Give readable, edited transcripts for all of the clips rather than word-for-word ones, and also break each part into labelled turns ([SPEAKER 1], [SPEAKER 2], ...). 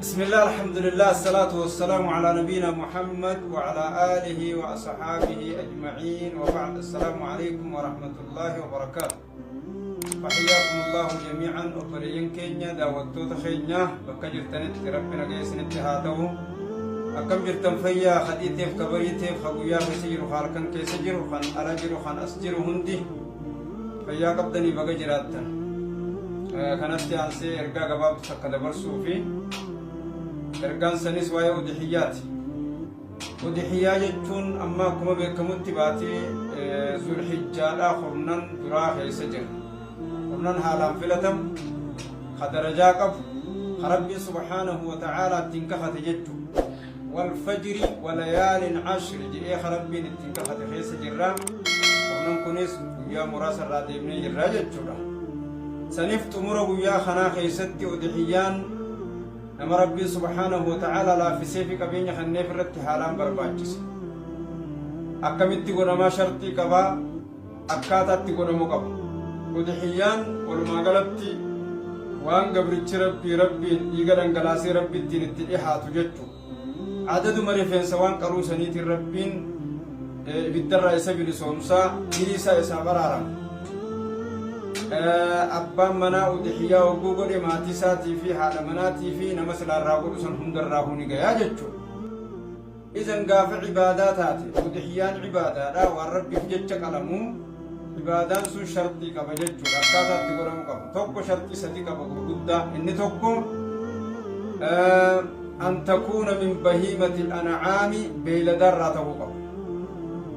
[SPEAKER 1] بسم الله الحمد لله الصلاة والسلام على نبينا محمد وعلى آله وأصحابه أجمعين وبعد. السلام عليكم ورحمة الله وبركاته. فحياكم الله جميعا وفريين كينيا داوتو تخينيا بكجر تنت ربنا قيسن اتهاده أكم جرتم فيا خديتيف كبريتيف خبويا خسير خالكن كيسجر خان أراجر خان أسجر هندي فيا قبضني بقجراتن كانت تانسي إرقا قباب تسكدبر صوفي ergaan sanis waa'ee udhiyaati. Udhiyaa jechuun amma akkuma beekamutti baatee zulhijjaadhaa kurnan duraa keessa jira. Kurnan haalaan filatamu ka darajaa qabu ka rabbiin subhaanahu wa ta'aalaa ittiin kakate jechuudha. Walfajri walayaalin ashri jedhee ka rabbiin ittiin kakate keessa jirra. Kurnan kunis guyyaa muraasa irraa deemnee jirra jechuudha. Saniif xumura guyyaa kanaa keessatti udhiyaan nama rabbiin subhaanahu wa ta'aalaa laaffisee fi qabeenya kanneef irratti haalaan barbaachisa. Akkamitti godhamaa shartii qabaa, akkaataatti godhamu qaba. Udhiyyaan walumaa galatti waan gabrichi rabbiin dhiiga dhangalaasee rabbittiin itti dhihaatu jechuudha. Adaduma rifeensa waan qaruu saniitiin rabbiin ibiddarraa isa bilisoomsaa, hiriisaa isaa baraarama. Abbaan manaa udhiyyaa hogguu godhe maatii isaatii fi haadha manaatii fi nama silaarraa godhu san hundarraa huni gayaa jechuudha. Izan gaafa cibaadaa taate udhiyyaan cibaadaadha waan rabbiif jecha qalamuu cibaadaan sun shartii qaba jechuudha. Akkaataatti godhamu qaba. Tokko shartii sadii qaba gurguddaa. Inni tokko an takuuna min bahiimati an'aami beeyladarraa ta'uu qaba.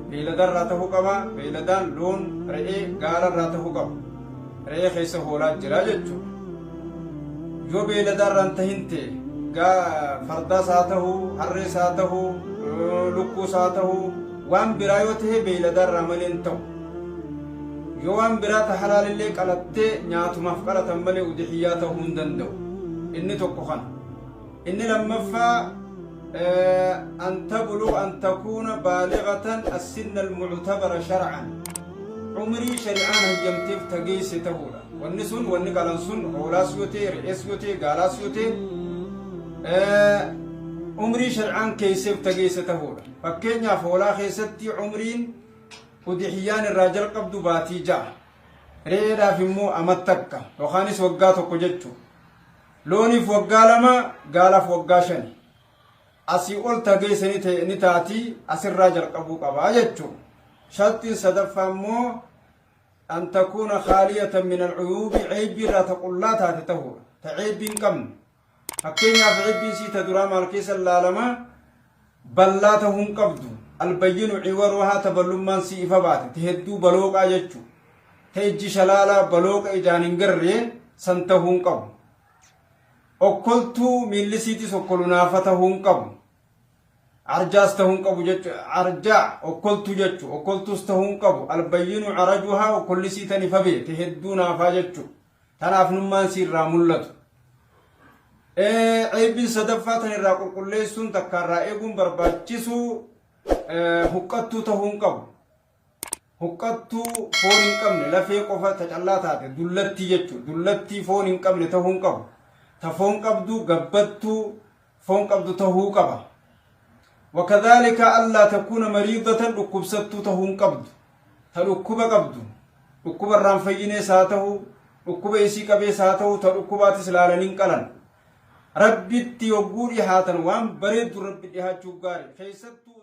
[SPEAKER 1] Beeyladarraa ta'uu qaba. Beeyladaan loon, re'ee, gaalarraa ta'uu qaba. Re'ee keessa hoolaa jira jechuudha. Yoo beeyladarraan tahin ta'e fardaas haa ta'uu, harrees haa ta'uu, lukkuus haa ta'uu waan biraa yoo ta'e beeyladarraa malee hin ta'u. Yoo waan biraa ta halaalillee qalattee nyaatumaaf qalatan malee udhiyyaa ta'uu hin danda'u. Inni tokko kana. Inni lammaffaa an tabluغ an takuuna baalighatan as-sinna al-mu'tabara shar'an. Umrii shari'aan hayyamteef tageesse ta'uudha. Wanni sun wanni qalan sun hoolaas yoo ta'e, re'ees yoo ta'e, gaalaas yoo ta'e umrii shari'aan keesseef tageesse ta'uudha. Fakkeenyaaf hoolaa keessatti umriin udhiyyaan irraa jalqabdu baatii 6. Re'eedhaaf immoo amata takka yookaanis waggaa tokko jechuudha. Looniif waggaa 2, gaalaaf waggaa 5. Asii ol tageesse ni taatii asirraa jalqabuu qabaa jechuudha. شرط صدفامو أن تكون خالية من العيوب عيب لا تقول لا تهور تعيب كم أكينيا في عيب سيتا دراما الكيس اللالما بلاتهم قبضوا البين عورها تبلمان سيفا بات تهدو بلوك آجتشو تيجي شلالا بلوك إجان انقرر سنتهم قبض أقلتو من لسيتي سقلنا فتهم قبض عرجاس تهون قبو جتشو عرجاء وكلتو جتشو وكلتوس تهون قبو البين عرجوها وكل سيتني فبي تهدونا فاجتشو تناف نمان سير رامولت عيب صدفاتني راقل قليسون تكار رائقون برباچسو حقتو تهون قبو حقتو فورين قمني لفي قفا تجلاتات دولتي جتشو دولتي فورين قمني تهون قبو تفون قبدو قبتو فون قبدو تهو قبا وكذلك ألا تكون مريضة ركبست تهون قبض تركب قبض ركب الرانفيين ساته ركب إسي قبي ساته تركبات سلالنين قلن ربي تيوغوري هاتن وان بريد ربي ديها چوغاري خيستو